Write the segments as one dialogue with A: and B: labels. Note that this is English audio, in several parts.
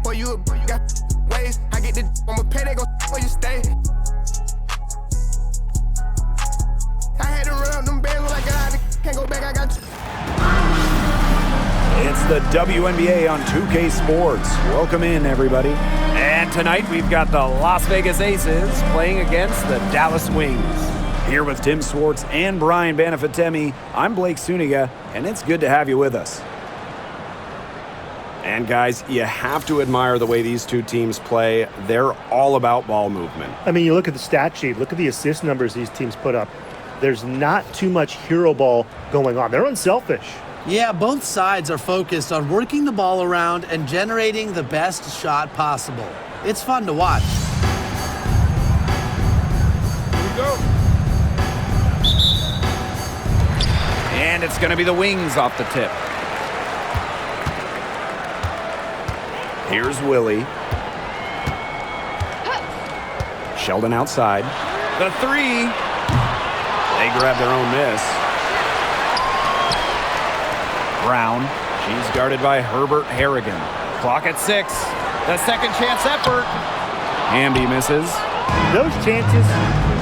A: boy, you a boy, you got ways. I get the on my pay, they gon' where you stay. I had to run up them bands like I can't go back, I got you.
B: It's the WNBA on 2K Sports. Welcome in, everybody.
C: And tonight we've got the Las Vegas Aces playing against the Dallas Wings.
B: Here with Tim Swartz and Brian Banafitemi, I'm Blake Suniga, and it's good to have you with us. And guys, you have to admire the way these two teams play. They're all about ball movement.
D: I mean, you look at the stat sheet, look at the assist numbers these teams put up. There's not too much hero ball going on. They're unselfish.
E: Yeah, both sides are focused on working the ball around and generating the best shot possible. It's fun to watch.
A: Here we go.
C: And it's going to be the Wings off the tip.
B: Here's Willie. Sheldon outside.
C: The three.
B: They grab their own miss.
C: Brown.
B: She's guarded by Herbert Harrigan.
C: Clock at 6. The second chance effort.
B: Hamby misses.
D: Those chances,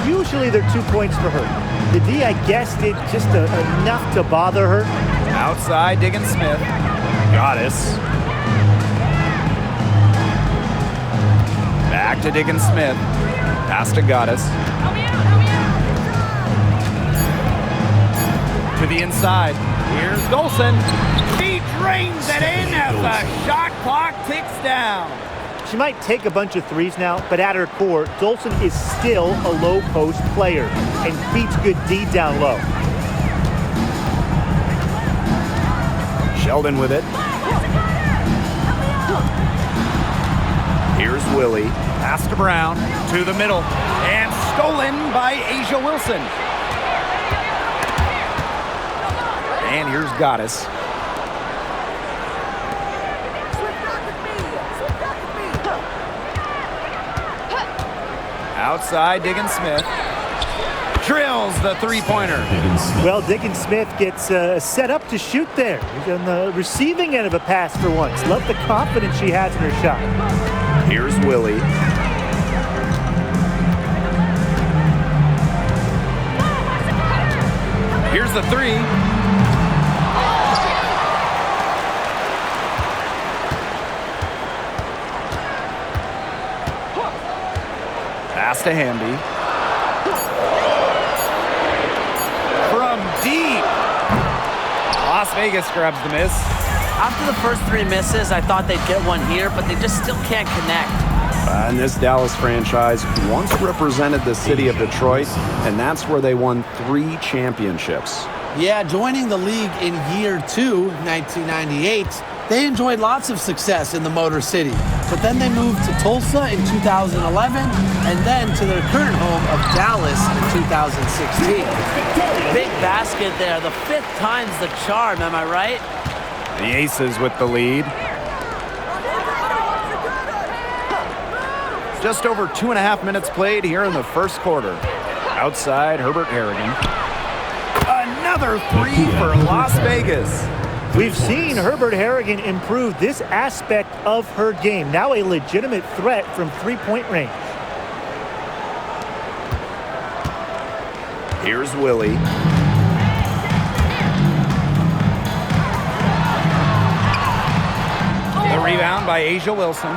D: usually they're 2 points for her. The D, I guess, did just enough to bother her.
C: Outside, Diggins Smith.
B: Goddess.
C: Back to Diggins Smith. Pass to Goddess. To the inside. Here's Dolson. He drains it in as the shot clock ticks down.
D: She might take a bunch of threes now, but at her core, Dolson is still a low post player and beats good D down low.
B: Sheldon with it. Here's Willie.
C: Pass to Brown. To the middle. And stolen by Asia Wilson. And here's Goddess. Outside, Diggins Smith. Drills the three-pointer.
D: Well, Diggins Smith gets set up to shoot there. He's on the receiving end of a pass for once. Love the confidence she has in her shot.
B: Here's Willie.
C: Here's the three. Pass to Hamby. From deep. Las Vegas grabs the miss.
F: After the first 3 misses, I thought they'd get one here, but they just still can't connect.
B: And this Dallas franchise once represented the city of Detroit, and that's where they won 3 championships.
E: Yeah, joining the league in year 2, 1998, they enjoyed lots of success in the Motor City. But then they moved to Tulsa in 2011, and then to their current home of Dallas in 2016.
F: Big basket there, the 5th time's the charm, am I right?
C: The Aces with the lead. Just over 2.5 minutes played here in the first quarter. Outside, Herbert Harrigan. Another three for Las Vegas.
D: We've seen Herbert Harrigan improve this aspect of her game. Now a legitimate threat from three-point range.
B: Here's Willie.
C: The rebound by Asia Wilson.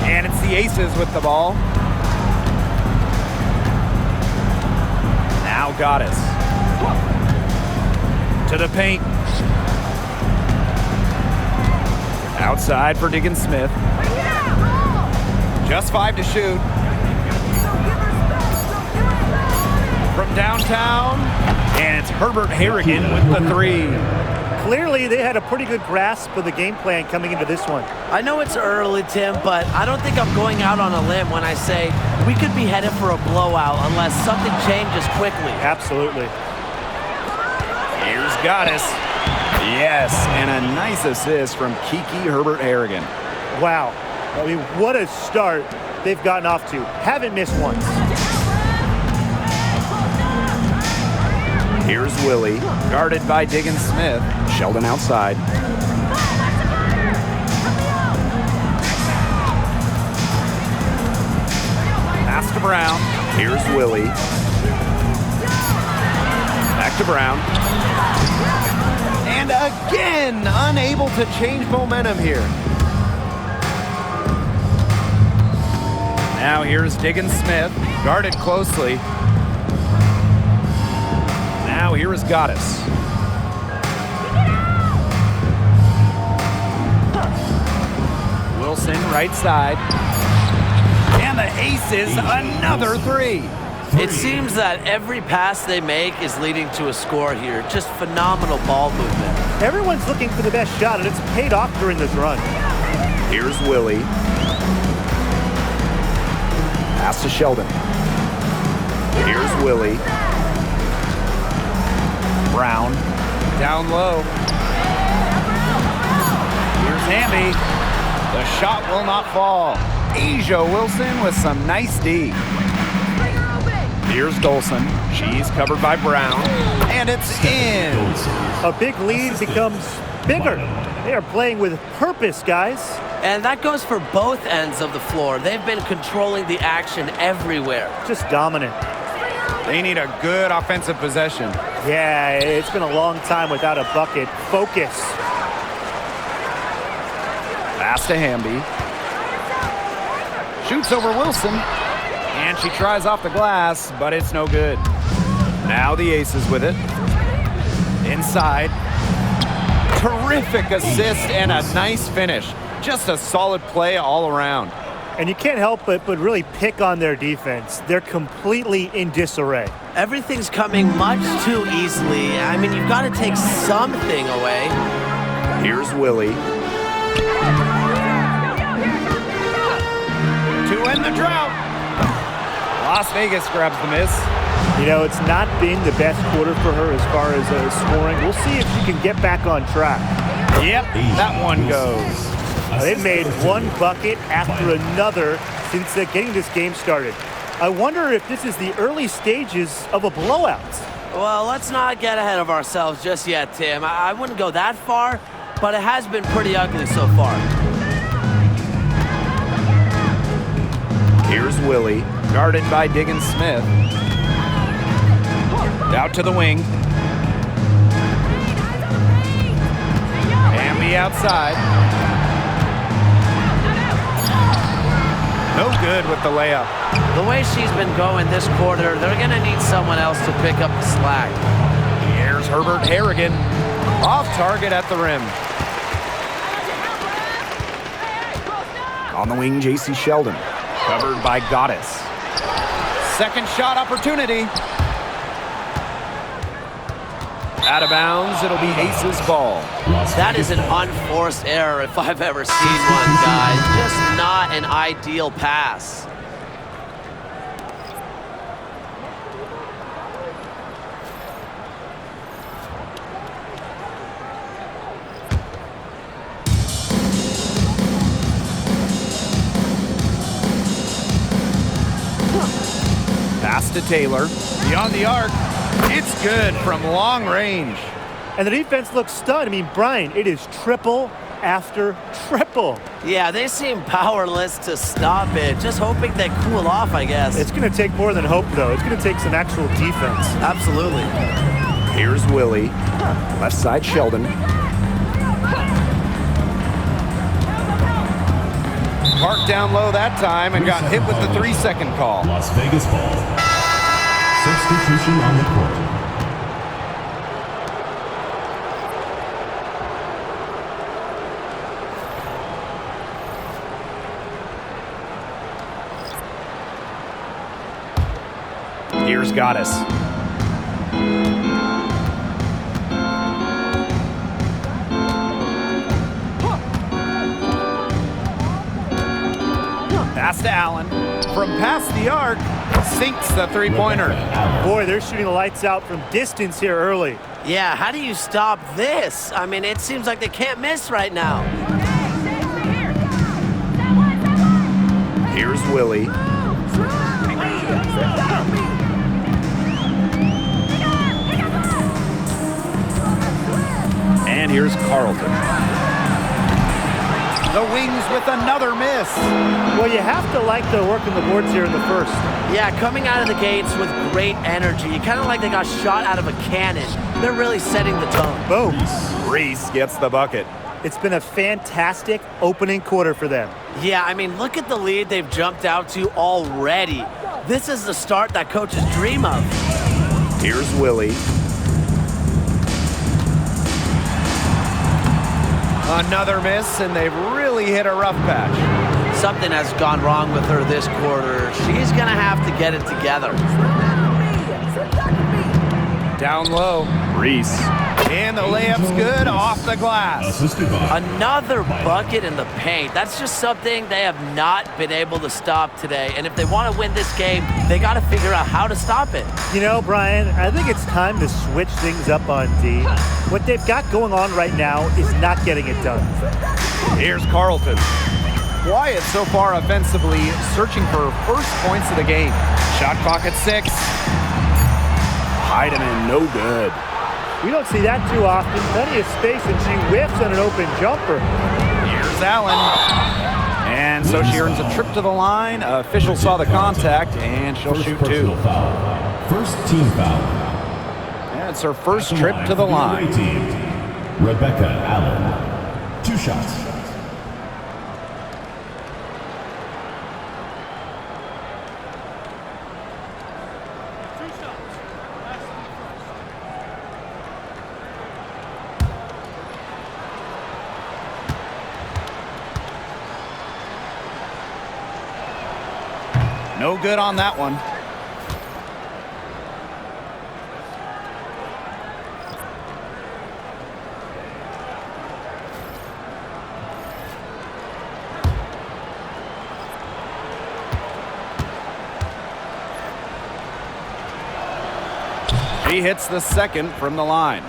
C: And it's the Aces with the ball. Now Goddess. To the paint. Outside for Diggins Smith. Just 5 to shoot. From downtown. And it's Herbert Harrigan with the three.
D: Clearly, they had a pretty good grasp of the game plan coming into this one.
F: I know it's early, Tim, but I don't think I'm going out on a limb when I say we could be headed for a blowout unless something changes quickly.
D: Absolutely.
C: Here's Goddess. Yes, and a nice assist from Kiki Herbert Harrigan.
D: Wow. I mean, what a start they've gotten off to. Haven't missed once.
B: Here's Willie.
C: Guarded by Diggins Smith.
B: Sheldon outside. Here's Willie. Back to Brown. And again, unable to change momentum here.
C: Now here's Diggins Smith, guarded closely. Now here is Goddess. Wilson, right side. And the aces, another three.
F: It seems that every pass they make is leading to a score here. Just phenomenal ball movement.
D: Everyone's looking for the best shot, and it's paid off during this run.
B: Here's Willie. Pass to Sheldon. Here's Willie.
C: Brown, down low. Here's Hamby. The shot will not fall. Asia Wilson with some nice D. Here's Dolson. She's covered by Brown. And it's in.
D: A big lead becomes bigger. They are playing with purpose, guys.
F: And that goes for both ends of the floor. They've been controlling the action everywhere.
D: Just dominant.
C: They need a good offensive possession.
D: Yeah, it's been a long time without a bucket. Focus.
C: Pass to Hamby. Shoots over Wilson. And she tries off the glass, but it's no good. Now the Aces with it. Inside. Terrific assist and a nice finish. Just a solid play all around.
D: And you can't help but really pick on their defense. They're completely in disarray.
F: Everything's coming much too easily. I mean, you've got to take something away.
B: Here's Willie.
C: To end the drought. Las Vegas grabs the miss.
D: You know, it's not been the best quarter for her as far as scoring. We'll see if she can get back on track.
C: Yep, that one goes.
D: They've made one bucket after another since getting this game started. I wonder if this is the early stages of a blowout.
F: Well, let's not get ahead of ourselves just yet, Tim. I wouldn't go that far, but it has been pretty ugly so far.
B: Here's Willie.
C: Guarded by Diggins Smith. Out to the wing. Hamby outside. No good with the layup.
F: The way she's been going this quarter, they're going to need someone else to pick up the slack.
C: Here's Herbert Harrigan. Off target at the rim.
B: On the wing, J.C. Sheldon.
C: Covered by Goddess. Second shot opportunity. Out of bounds, it'll be Aces ball.
F: That is an unforced error if I've ever seen one, guys. Just not an ideal pass.
C: Pass to Taylor. Beyond the arc. It's good from long range.
D: And the defense looks stunned. I mean, Brian, it is triple after triple.
F: Yeah, they seem powerless to stop it. Just hoping they cool off, I guess.
D: It's going to take more than hope, though. It's going to take some actual defense.
F: Absolutely.
B: Here's Willie. Left side, Sheldon.
C: Parked down low that time and got hit with the 3-second call.
G: Las Vegas ball. Substitution on the court.
C: Here's Goddess. Pass to Allen. From past the arc, sinks the three-pointer.
D: Boy, they're shooting the lights out from distance here early.
F: Yeah, how do you stop this? I mean, it seems like they can't miss right now.
B: Here's Willie.
C: And here's Carlton. The wings with another miss.
D: Well, you have to like the work on the boards here in the first.
F: Yeah, coming out of the gates with great energy. Kind of like they got shot out of a cannon. They're really setting the tone.
D: Boom.
C: Reese gets the bucket.
D: It's been a fantastic opening quarter for them.
F: Yeah, I mean, look at the lead they've jumped out to already. This is the start that coaches dream of.
B: Here's Willie.
C: Another miss, and they've really hit a rough patch.
F: Something has gone wrong with her this quarter. She's going to have to get it together.
C: Down low.
B: Reese.
C: And the layup's good off the glass.
G: Assisted by
F: Another bucket in the paint. That's just something they have not been able to stop today. And if they want to win this game, they got to figure out how to stop it.
D: You know, Brian, I think it's time to switch things up on D. What they've got going on right now is not getting it done.
C: Here's Carlton. Wyatt so far offensively searching for first points of the game. Shot clock at 6.
B: Heidemann, no good.
D: We don't see that too often. Plenty of space, and she whiffs on an open jumper.
C: Here's Allen. And so she earns a trip to the line. Official saw the contact, and she'll
G: first
C: shoot 2.
G: personal foul. First team foul.
C: And it's her first trip to the line.
G: Team. Rebecca Allen. 2 shots.
C: No good on that one. He hits the second from the line.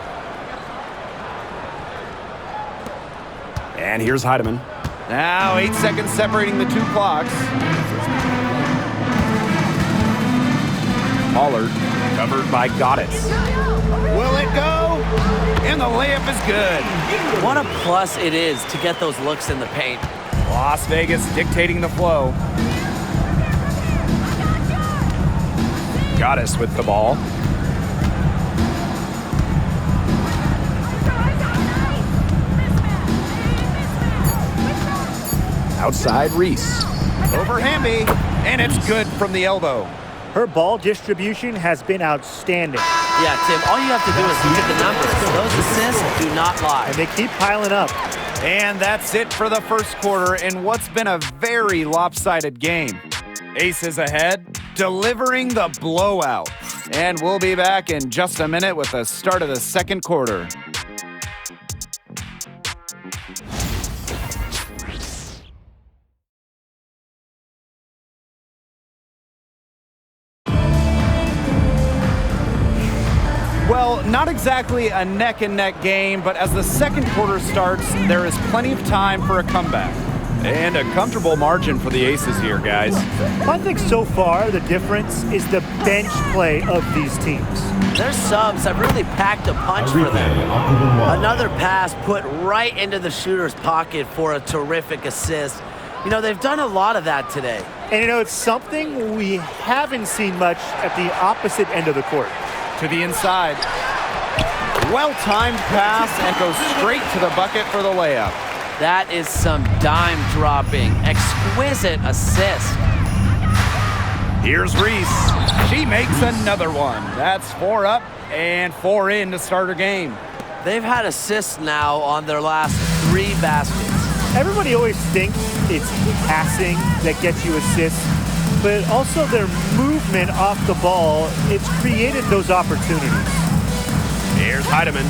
B: And here's Heidemann.
C: Now 8 seconds separating the 2 clocks.
B: Pollard covered by Goddess.
C: Will it go? And the layup is good.
F: What a plus it is to get those looks in the paint.
C: Las Vegas dictating the flow.
B: Goddess with the ball. Outside Reese.
C: Over Hamby, and it's good from the elbow.
D: Her ball distribution has been outstanding.
F: Yeah, Tim, all you have to do is look at the numbers. Those assists do not lie.
D: And they keep piling up.
C: And that's it for the first quarter in what's been a very lopsided game. Aces ahead, delivering the blowout. And we'll be back in just a minute with the start of the second quarter. Well, not exactly a neck-and-neck game, but as the second quarter starts, there is plenty of time for a comeback. And a comfortable margin for the Aces here, guys.
D: I think so far the difference is the bench play of these teams.
F: Their subs have really packed a punch for them. Another pass put right into the shooter's pocket for a terrific assist. You know, they've done a lot of that today.
D: And you know, it's something we haven't seen much at the opposite end of the court.
C: To the inside. Well-timed pass and goes straight to the bucket for the layup.
F: That is some dime-dropping, exquisite assist.
C: Here's Reese. She makes another one. That's 4 up and 4 in to start her game.
F: They've had assists now on their last 3 baskets.
D: Everybody always thinks it's passing that gets you assists, but also their movement off the ball, it's created those opportunities.
C: Here's Heidemann.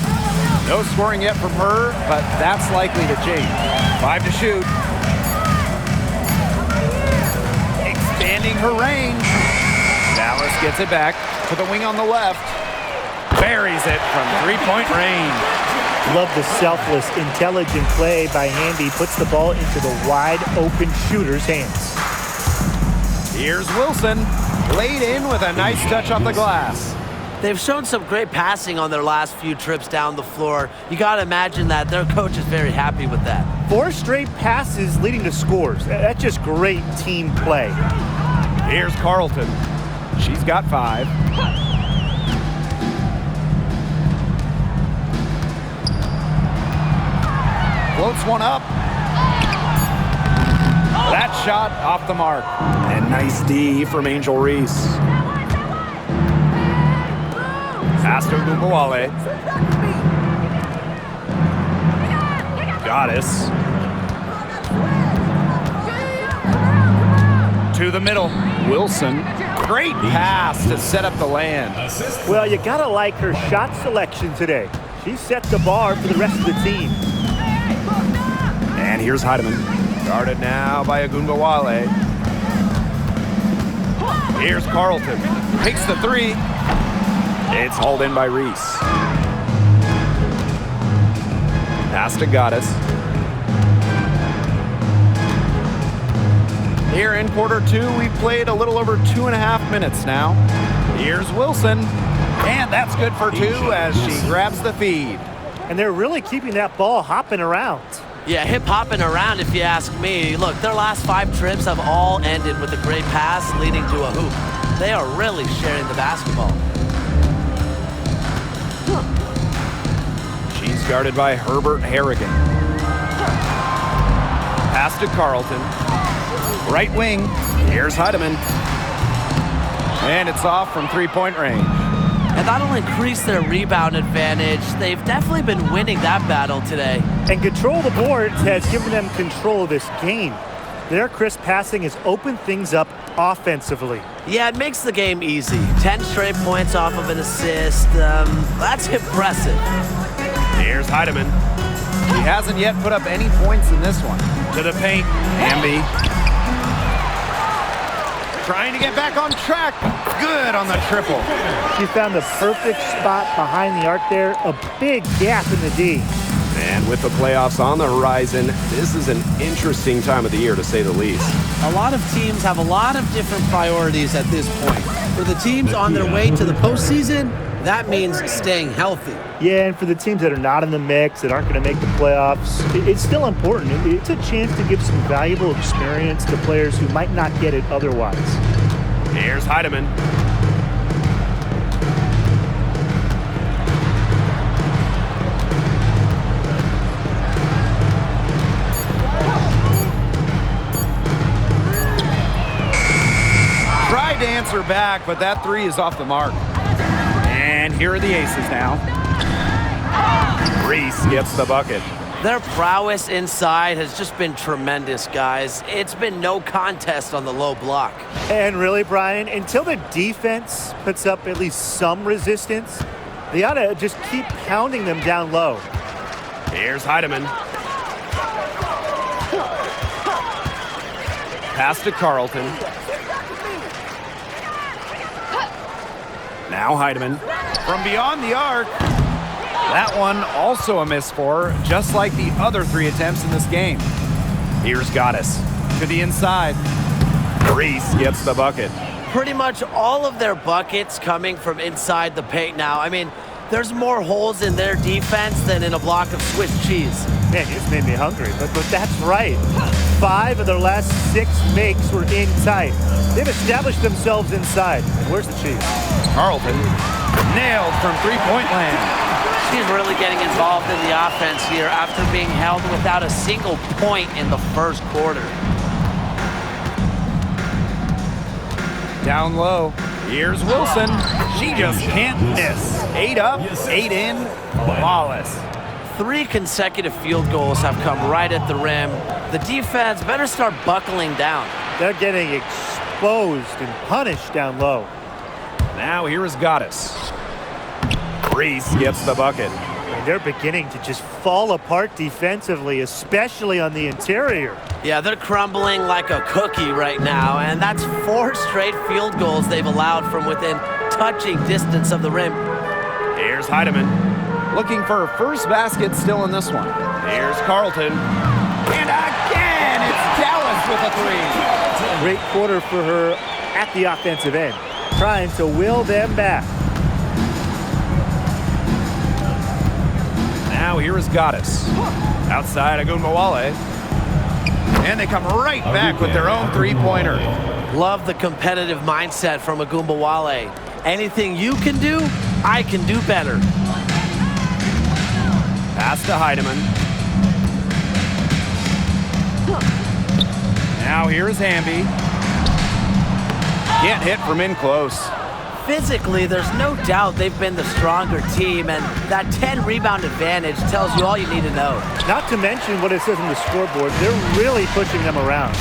C: No scoring yet from her, but that's likely to change. 5 to shoot. Expanding her range. Dallas gets it back to the wing on the left. Buries it from 3-point range.
D: Love the selfless, intelligent play by Handy. Puts the ball into the wide-open shooter's hands.
C: Here's Wilson. Laid in with a nice touch off the glass.
F: They've shown some great passing on their last few trips down the floor. You got to imagine that their coach is very happy with that.
D: 4 straight passes leading to scores. That's just great team play.
C: Here's Carlton. She's got 5. Floats one up. That shot off the mark.
B: And nice D from Angel Reese.
C: Pass to Gumawale. Goddess. To the middle.
B: Wilson.
C: Great pass to set up the land.
D: Well, you gotta like her shot selection today. She set the bar for the rest of the team.
B: And here's Heidemann.
C: Guarded now by Agundawale. Here's Carlton. Takes the 3.
B: It's hauled in by Reese. Pass to Goddess. Here in quarter 2, we've played a little over 2.5 minutes now.
C: Here's Wilson. And that's good for 2 as she grabs the feed.
D: And they're really keeping that ball hopping around.
F: Yeah, hip-hopping around if you ask me. Look, their last 5 trips have all ended with a great pass leading to a hoop. They are really sharing the basketball.
B: She's guarded by Herbert Harrigan.
C: Pass to Carlton. Right wing. Here's Heidemann. And it's off from 3-point range.
F: And that'll increase their rebound advantage. They've definitely been winning that battle today.
D: And control of the boards has given them control of this game. Their crisp passing has opened things up offensively.
F: Yeah, it makes the game easy. 10 straight points off of an assist. That's impressive.
C: Here's Heidemann. He hasn't yet put up any points in this one. To the paint. Hamby. Trying to get back on track. Good on the triple.
D: She found the perfect spot behind the arc there. A big gap in the D.
B: And with the playoffs on the horizon, this is an interesting time of the year, to say the least.
E: A lot of teams have a lot of different priorities at this point. For the teams on their way to the postseason, that means staying healthy.
D: Yeah, and for the teams that are not in the mix, that aren't going to make the playoffs, it's still important. It's a chance to give some valuable experience to players who might not get it otherwise.
C: Here's Heidemann. Tried to answer back, but that 3 is off the mark. And here are the aces now. Reese gets the bucket.
F: Their prowess inside has just been tremendous, guys. It's been no contest on the low block.
D: And really, Brian, until the defense puts up at least some resistance, they ought to just keep pounding them down low.
C: Here's Heidemann. Pass to Carlton.
B: Now Heidemann.
C: From beyond the arc. That one also a miss for her, just like the other 3 attempts in this game. Here's Goddess. To the inside. Reese gets the bucket.
F: Pretty much all of their buckets coming from inside the paint now. I mean, there's more holes in their defense than in a block of Swiss cheese.
D: Man, you just made me hungry, but that's right. 5 of their last 6 makes were inside. They've established themselves inside. And where's the cheese?
C: Carlton nailed from 3-point land.
F: She's really getting involved in the offense here after being held without a single point in the first quarter.
C: Down low. Here's Wilson. She just can't miss. 8 up, 8 in. Flawless.
F: 3 consecutive field goals have come right at the rim. The defense better start buckling down.
D: They're getting exposed and punished down low.
C: Now here is Goddess. Reese gets the bucket.
D: And they're beginning to just fall apart defensively, especially on the interior.
F: Yeah, they're crumbling like a cookie right now, and that's 4 straight field goals they've allowed from within touching distance of the rim.
C: Here's Heidemann. Looking for her first basket still in this one. Here's Carlton. And again, it's Dallas with a 3.
D: Great quarter for her at the offensive end, trying to will them back.
C: Now here is Goddess. Outside Agunbowale. And they come right back with their own three-pointer.
F: Love the competitive mindset from Agunbowale. Anything you can do, I can do better.
C: Pass to Heidemann. Now here is Hamby. Can't hit from in close.
F: Physically, there's no doubt they've been the stronger team, and that 10-rebound advantage tells you all you need to know.
D: Not to mention what it says on the scoreboard, they're really pushing them around.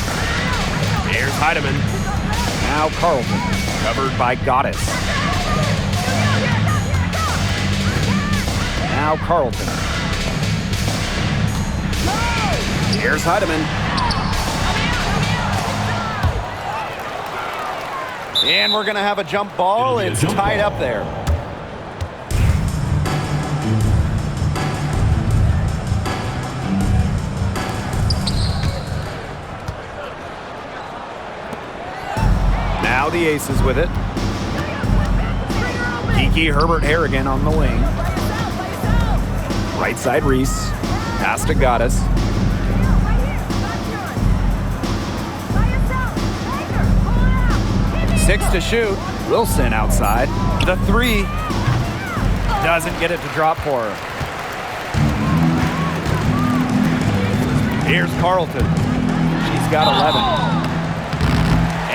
C: Here's Heidemann. Now Carlton, covered by Goddess. Now Carlton. Here's Heidemann. And we're going to have a jump ball. It's tied up there. Now the Aces with it. Kiki Herbert Harrigan on the wing. Right side Reese. Pass to Goddess. Six to shoot. Wilson outside. The three. Doesn't get it to drop for her. Here's Carlton. She's got 11.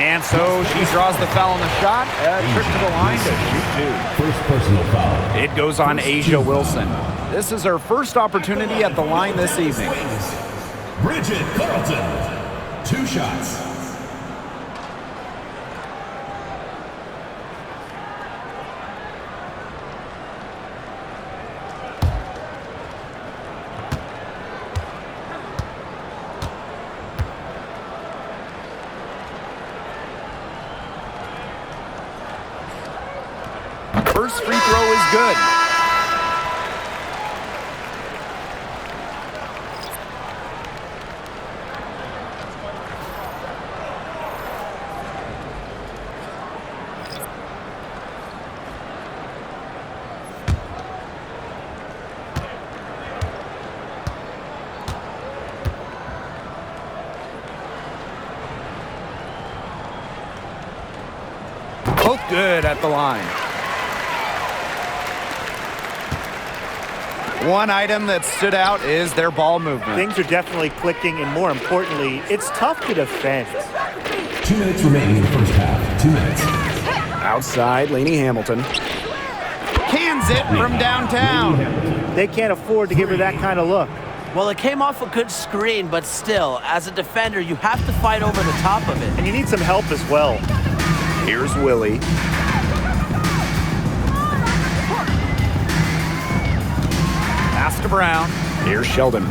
C: And so she draws the foul on the shot. Trip to the line to shoot two.
G: First personal foul.
C: It goes on Asia Wilson. This is her first opportunity at the line this evening.
G: Bridget Carlton. 2 shots.
C: First free throw is good. Both good at the line. One item that stood out is their ball movement.
D: Things are definitely clicking, and more importantly, it's tough to defend.
G: 2 minutes remaining in the first half. 2 minutes.
C: Outside, Lainey Hamilton. Cans it from downtown.
D: They can't afford to give her that kind of look.
F: Well, it came off a good screen, but still, as a defender, you have to fight over the top of it.
D: And you need some help as well.
C: Here's Willie. Pass to Brown. Here's Sheldon.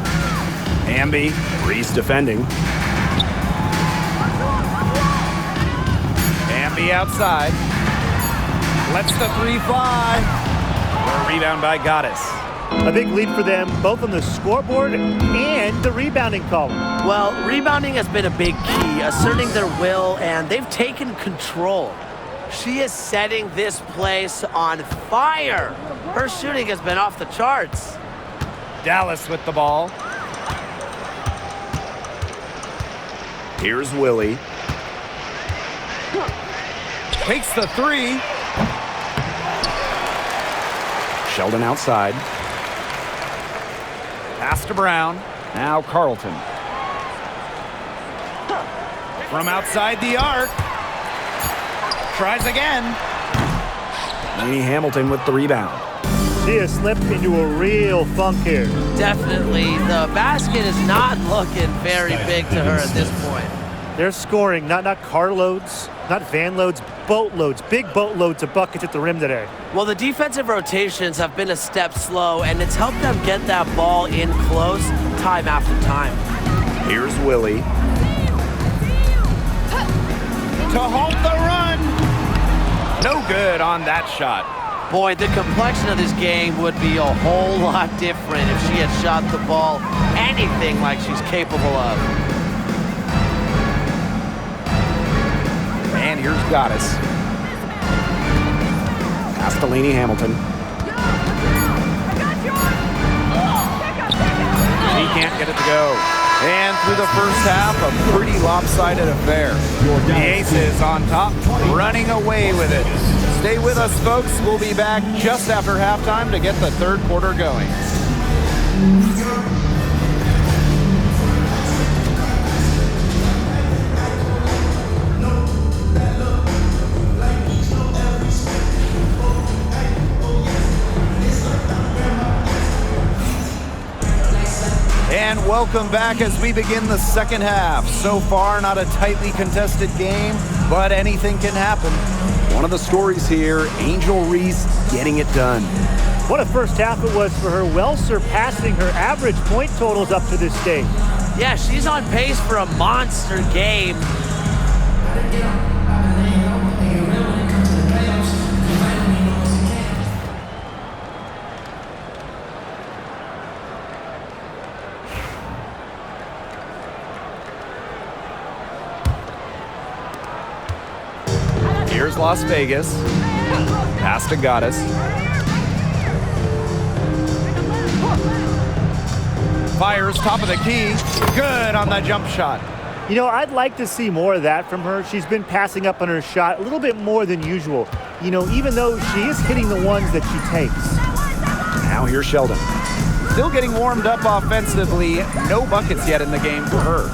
C: Hamby. Reese defending. Hamby outside. Lets the three fly. A rebound by Goddess.
D: A big lead for them, both on the scoreboard and the rebounding column.
F: Well, rebounding has been a big key, asserting their will, and they've taken control. She is setting this place on fire. Her shooting has been off the charts.
C: Dallas with the ball. Here's Willie. Takes the three. Sheldon outside. Pass to Brown. Now Carlton. From outside the arc. Tries again. Lainey Hamilton with the rebound.
D: She has slipped into a real funk here.
F: Definitely. The basket is not looking very big to her at this point.
D: They're scoring not carloads, not van loads, boatloads, big boatloads of buckets at the rim today.
F: Well, the defensive rotations have been a step slow, and it's helped them get that ball in close time after time.
C: Here's Willie. To halt the run. No good on that shot.
F: Boy, the complexion of this game would be a whole lot different if she had shot the ball anything like she's capable of.
C: And here's Goddess. Pass to Lainey Hamilton. can't get it to go. And through the first half, a pretty lopsided affair. The Aces on top, running away with it. Stay with us, folks. We'll be back just after halftime to get the third quarter going. And welcome back as we begin the second half. So far, not a tightly contested game, but anything can happen.
B: One of the stories here, Angel Reese getting it done.
D: What a first half it was for her, well surpassing her average point totals up to this stage.
F: Yeah, she's on pace for a monster game.
C: Here's Las Vegas. Pass to Goddess. Fires top of the key. Good on the jump shot.
D: You know, I'd like to see more of that from her. She's been passing up on her shot a little bit more than usual. You know, even though she is hitting the ones that she takes.
B: Now here's Sheldon.
C: Still getting warmed up offensively. No buckets yet in the game for her.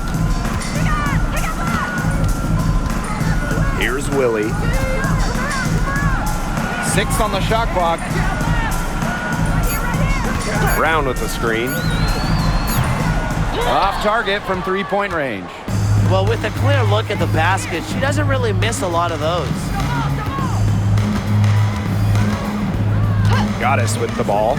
B: Here's Willie.
C: 6 on the shot clock.
B: Brown with the screen.
C: Off target from three-point range.
F: Well, with a clear look at the basket, she doesn't really miss a lot of those.
C: Goddess with the ball.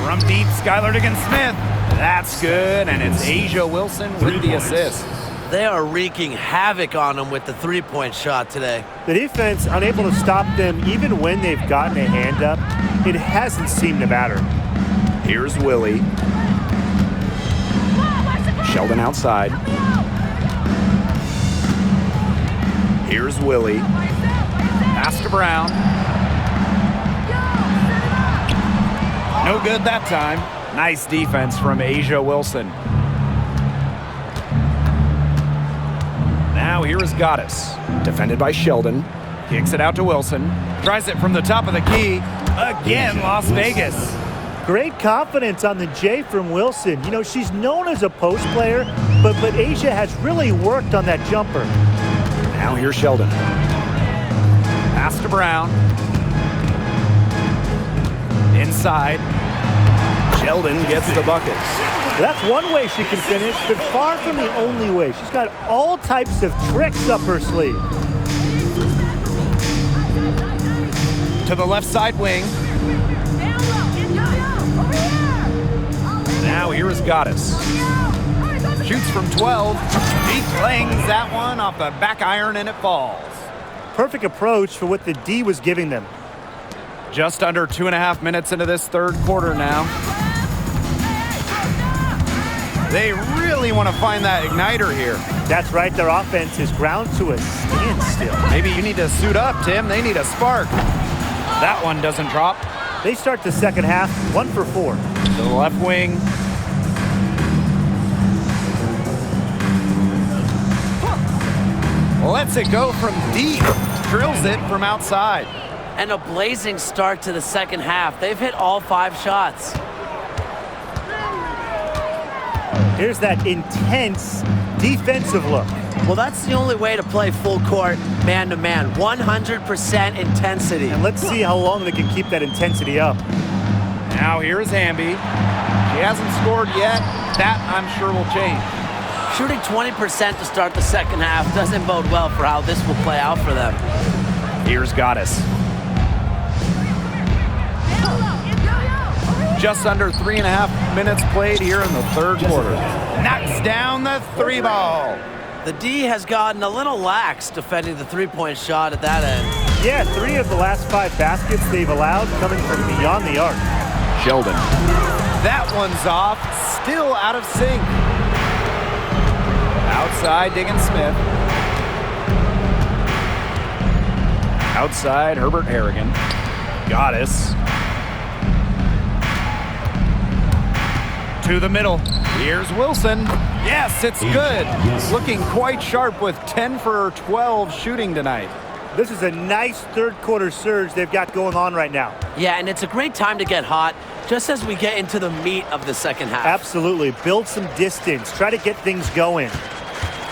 C: From deep, Skylar Diggins-Smith. That's good, and it's Asia Wilson with the assist.
F: They are wreaking havoc on them with the three-point shot today.
D: The defense unable to stop them even when they've gotten a hand up. It hasn't seemed to matter.
B: Here's Willie. Sheldon outside. Here's Willie.
C: Pass to Brown. No good that time. Nice defense from Asia Wilson. Now here is Goddess.
B: Defended by Sheldon.
C: Kicks it out to Wilson. Tries it from the top of the key. Again, Las Vegas.
D: Great confidence on the J from Wilson. You know, she's known as a post player, but Asia has really worked on that jumper.
B: Now here's Sheldon.
C: Pass to Brown. Inside.
B: Sheldon gets the bucket.
D: That's one way she can finish, but far from the only way. She's got all types of tricks up her sleeve.
C: To the left side wing. Now here is Goddess. Shoots from 12. He clangs that one off the back iron and it falls.
D: Perfect approach for what the D was giving them.
C: Just under 2.5 minutes into this third quarter now. They really want to find that igniter here.
D: That's right, their offense is ground to a standstill.
C: Maybe you need to suit up, Tim. They need a spark. That one doesn't drop.
D: They start the second half 1 for 4.
C: To the left wing. Lets it go from deep. Drills it from outside.
F: And a blazing start to the second half. They've hit all 5 shots.
D: Here's that intense defensive look.
F: Well, that's the only way to play full court, man-to-man. 100% intensity.
D: And let's see how long they can keep that intensity up.
C: Now here's Hamby. She hasn't scored yet. That, I'm sure, will change.
F: Shooting 20% to start the second half doesn't bode well for how this will play out for them.
C: Here's Goddess. Just under 3.5 minutes played here in the third quarter. Knocks down the 3 ball.
F: The D has gotten a little lax defending the three-point shot at that end.
D: Yeah, 3 of the last 5 baskets they've allowed coming from beyond the arc.
B: Sheldon.
C: That one's off, still out of sync. Outside, Diggins-Smith. Outside, Herbert Harrigan. Goddess. To the middle. Here's Wilson. Yes, it's good. Looking quite sharp with 10 for 12 shooting tonight.
D: This is a nice third-quarter surge they've got going on right now.
F: Yeah, and it's a great time to get hot, just as we get into the meat of the second half.
D: Absolutely. Build some distance. Try to get things going.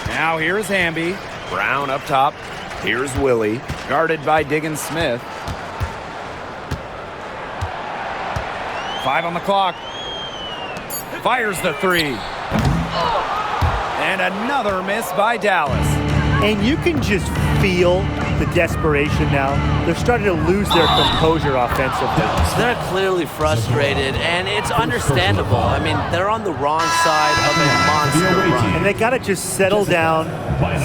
C: Now here's Hamby. Brown up top. Here's Willie, guarded by Diggins Smith. 5 on the clock. Fires the 3. And another miss by Dallas.
D: And you can just feel the desperation now. They're starting to lose their composure offensively.
F: They're clearly frustrated, and it's understandable. I mean, they're on the wrong side of a monster run.
D: And they got to just settle down,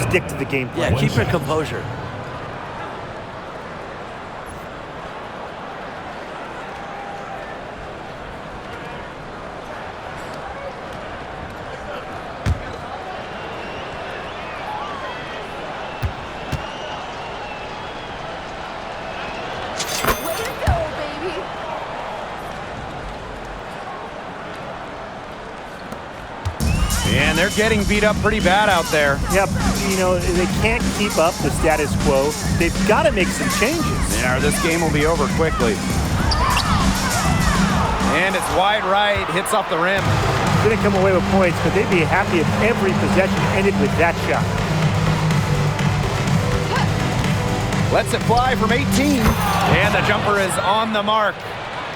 D: stick to the game plan.
F: Yeah, keep your composure.
C: And they're getting beat up pretty bad out there.
D: Yep, you know, they can't keep up the status quo. They've got to make some changes.
C: Yeah, this game will be over quickly. And it's wide right, hits off the rim.
D: Didn't come away with points, but they'd be happy if every possession ended with that shot.
C: Lets it fly from 18. And the jumper is on the mark.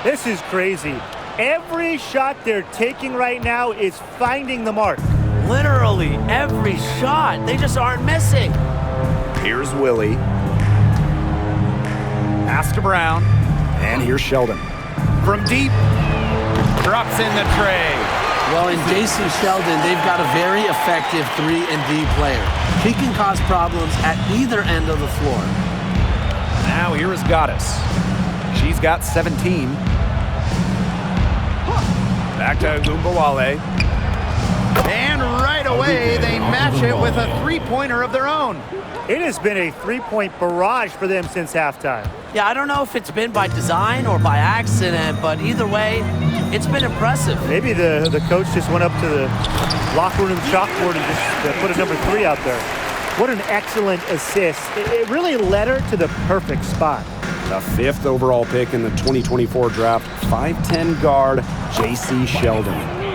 D: This is crazy. Every shot they're taking right now is finding the mark.
F: Literally every shot. They just aren't missing.
C: Here's Willie. Pass to Brown. And here's Sheldon. From deep. Drops in the tray.
E: Well, in J.C. Sheldon, they've got a very effective 3-and-D player. He can cause problems at either end of the floor.
C: Now here is Goddess. She's got 17. Back to Gumbawale. And right away, they match it with a three-pointer of their own.
D: It has been a three-point barrage for them since halftime.
F: Yeah, I don't know if it's been by design or by accident, but either way, it's been impressive.
D: Maybe the coach just went up to the locker room chalkboard and just put a number 3 out there. What an excellent assist. It really led her to the perfect spot.
B: The 5th overall pick in the 2024 draft, 5'10 guard, J.C. Sheldon.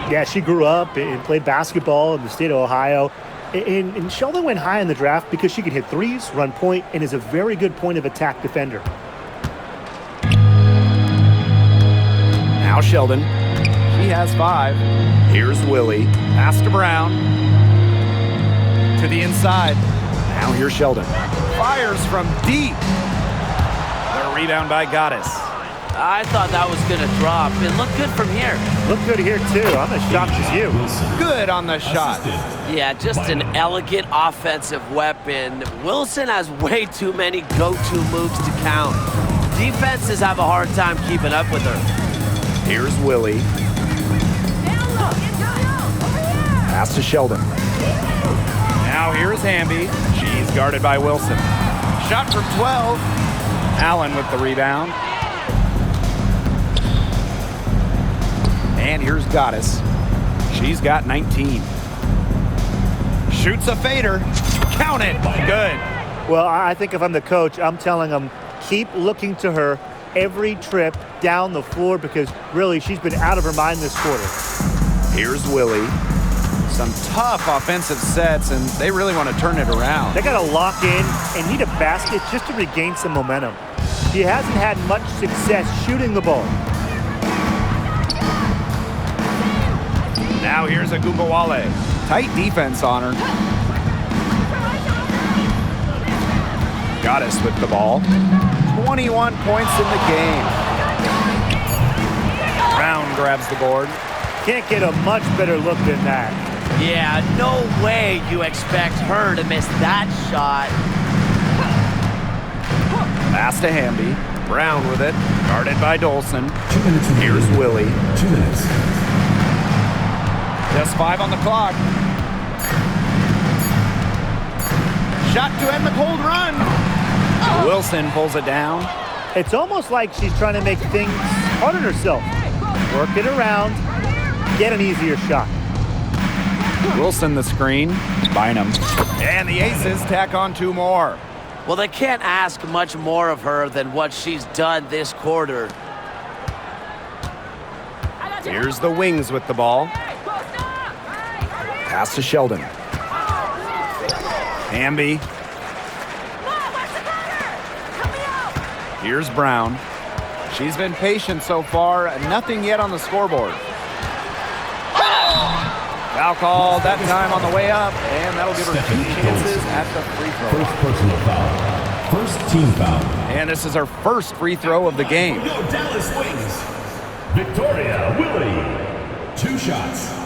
D: Yeah, she grew up and played basketball in the state of Ohio. And Sheldon went high in the draft because she could hit threes, run point, and is a very good point of attack defender.
C: Now Sheldon. She has 5. Here's Willie. Pass to Brown. To the inside. Now here's Sheldon. Fires from deep. The rebound by Goddess.
F: I thought that was going to drop. It looked good from here.
D: Looked good here, too. I'm as shocked as you.
C: Good on the shot.
F: Yeah, just an elegant offensive weapon. Wilson has way too many go-to moves to count. Defenses have a hard time keeping up with her.
C: Here's Willie. Pass to Sheldon. Now here's Hamby. She's guarded by Wilson. Shot from 12. Allen with the rebound. And here's Goddess. She's got 19. Shoots a fader. Count it. Good.
D: Well, I think if I'm the coach, I'm telling them, keep looking to her every trip down the floor because really she's been out of her mind this quarter.
C: Here's Willie. Some tough offensive sets, and they really want to turn it around.
D: They got to lock in and need a basket just to regain some momentum. She hasn't had much success shooting the ball.
C: Now here's a Gumbawale. Tight defense on her. Goddess with the ball. 21 points in the game. Brown grabs the board.
D: Can't get a much better look than that.
F: Yeah, no way you expect her to miss that shot.
C: Pass to Hamby. Brown with it. Guarded by Dolson.
G: 2 minutes.
C: Here's Willie.
G: 2 minutes.
C: Just 5 on the clock. Shot to end the cold run. Wilson pulls it down.
D: It's almost like she's trying to make things hard on herself. Work it around, get an easier shot.
C: Wilson the screen. Bynum. And the Aces tack on 2 more.
F: Well, they can't ask much more of her than what she's done this quarter.
C: Here's the Wings with the ball.
B: Pass to Sheldon.
C: Hamby. Here's Brown. She's been patient so far. Nothing yet on the scoreboard. Foul called that time on the way up, and that'll give her 2 chances at the free throw.
G: First personal foul. First team foul.
C: And this is her first free throw of the game.
G: Go Dallas Wings. Victoria Willie. 2 shots.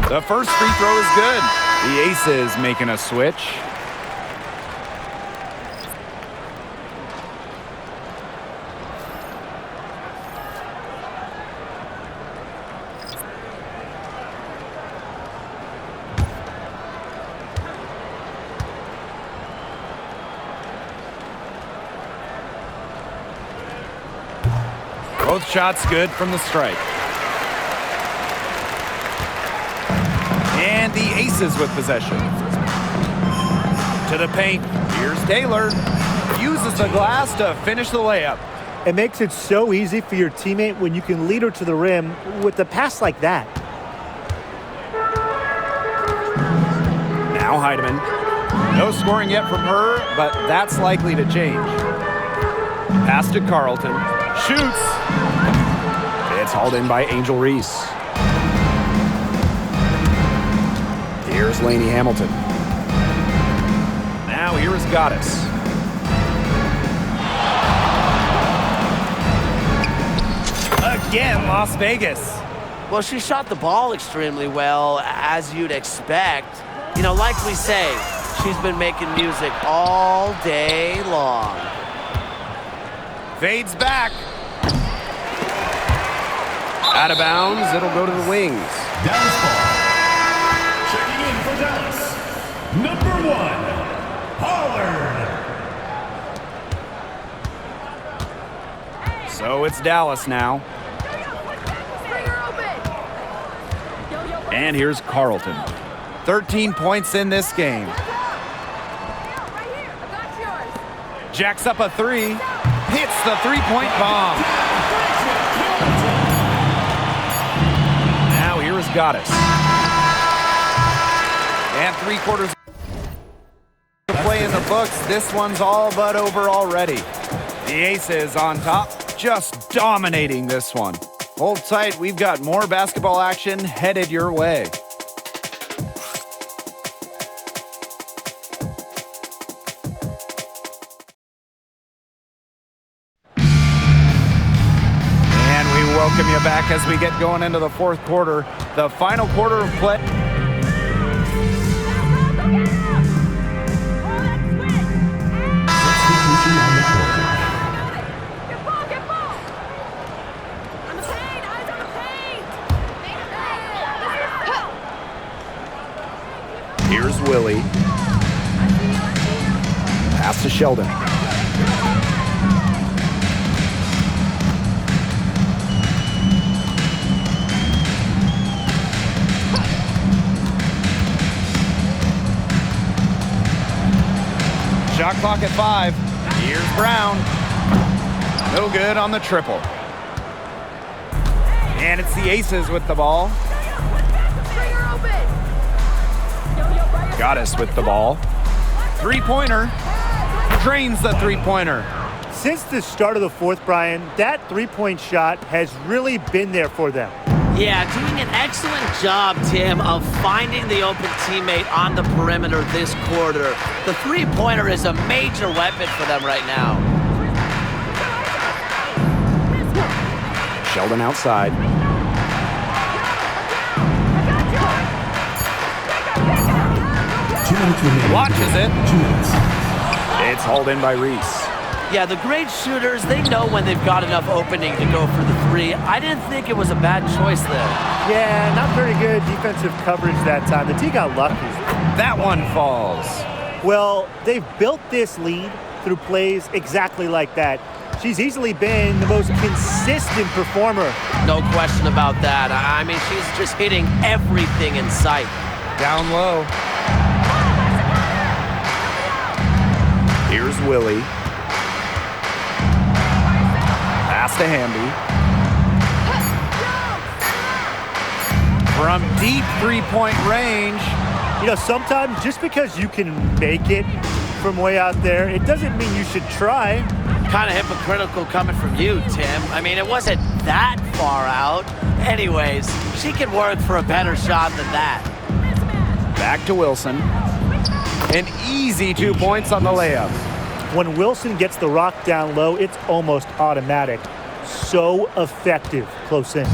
C: The first free throw is good. The Aces making a switch. Both shots good from the stripe. And the Aces with possession. To the paint. Here's Taylor. Uses the glass to finish the layup.
D: It makes it so easy for your teammate when you can lead her to the rim with a pass like that.
C: Now Heidemann. No scoring yet from her, but that's likely to change. Pass to Carlton. Shoots.
B: It's hauled in by Angel Reese. Here's Lainey Hamilton.
C: Now here is Goddess. Again, Las Vegas.
F: Well, she shot the ball extremely well, as you'd expect. You know, like we say, she's been making music all day long.
C: Fades back. Out of bounds, it'll go to the Wings.
G: Dallas ball. Checking in for Dallas. Number 1, Pollard.
C: So it's Dallas now. And here's Carlton. 13 points in this game. Jacks up a 3. Hits the 3-point bomb. Now here is Goddess. And 3/4 play in the books. This one's all but over already. The Aces on top, just dominating this one. Hold tight, we've got more basketball action headed your way. And we welcome you back as we get going into the 4th quarter. The final quarter of play.
G: Substitution on the court.
B: Here's Willie. Pass to Sheldon.
C: Shot clock at 5. Here's Brown. No good on the triple. And it's the Aces with the ball. Goddess with the ball. 3-pointer. Drains the 3-pointer.
D: Since the start of the 4th, Brian, that 3-point shot has really been there for them.
F: Yeah, doing an excellent job, Tim, of finding the open teammate on the perimeter this quarter. The 3-pointer is a major weapon for them right now.
B: Sheldon outside.
G: Two minutes remaining.
C: Watches it.
G: 2 minutes.
B: It's hauled in by Reese.
F: Yeah, the great shooters, they know when they've got enough opening to go for the three. I didn't think it was a bad choice there.
D: Yeah, not very good defensive coverage that time. The T got lucky.
C: That one falls.
D: Well, they've built this lead through plays exactly like that. She's easily been the most consistent performer.
F: No question about that. I mean, she's just hitting everything in sight.
C: Down low.
B: Here's Willie. Pass to Hamby.
C: From deep three-point range.
D: You know, sometimes just because you can make it from way out there, it doesn't mean you should try.
F: Kind of hypocritical coming from you, Tim. I mean, it wasn't that far out. Anyways, she can work for a better shot than that.
C: Back to Wilson. An easy 2 points on the layup.
D: When Wilson gets the rock down low, it's almost automatic. So effective close in.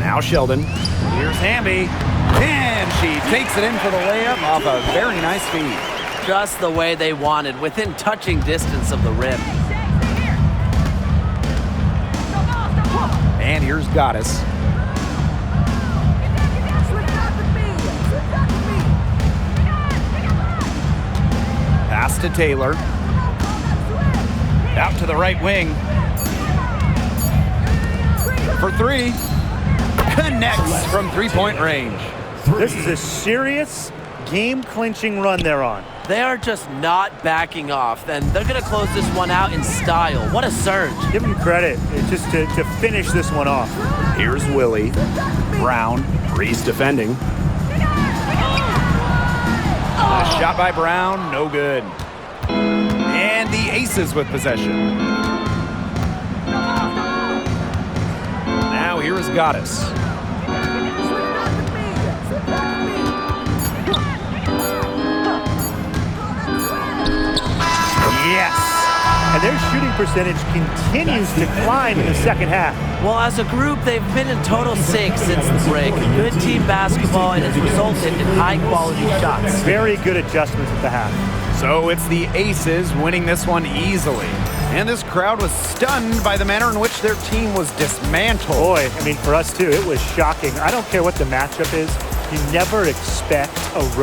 B: Now Sheldon.
C: Here's Hamby. And she takes it in for the layup off a very nice feed.
F: Just the way they wanted, within touching distance of the rim.
B: And here's Goddess. Pass to Taylor.
C: Out to the right wing. For three. Connects from three-point range.
D: This is a serious game-clinching run they're on.
F: They are just not backing off, and they're going to close this one out in style. What a surge.
D: Give them credit. It's just to finish this one off.
B: Here's Willie. Brown. Reese defending.
C: A shot by Brown, no good. And the Aces with possession. Now here is Goddess. Yes.
D: And their shooting percentage continues to climb in the second half.
F: Well, as a group, they've been in total 6 since the break. Good team basketball, and it's resulted in high-quality shots.
D: Very good adjustments at the half.
C: So it's the Aces winning this one easily. And this crowd was stunned by the manner in which their team was dismantled.
D: Boy, I mean, for us too, it was shocking. I don't care what the matchup is. You never expect a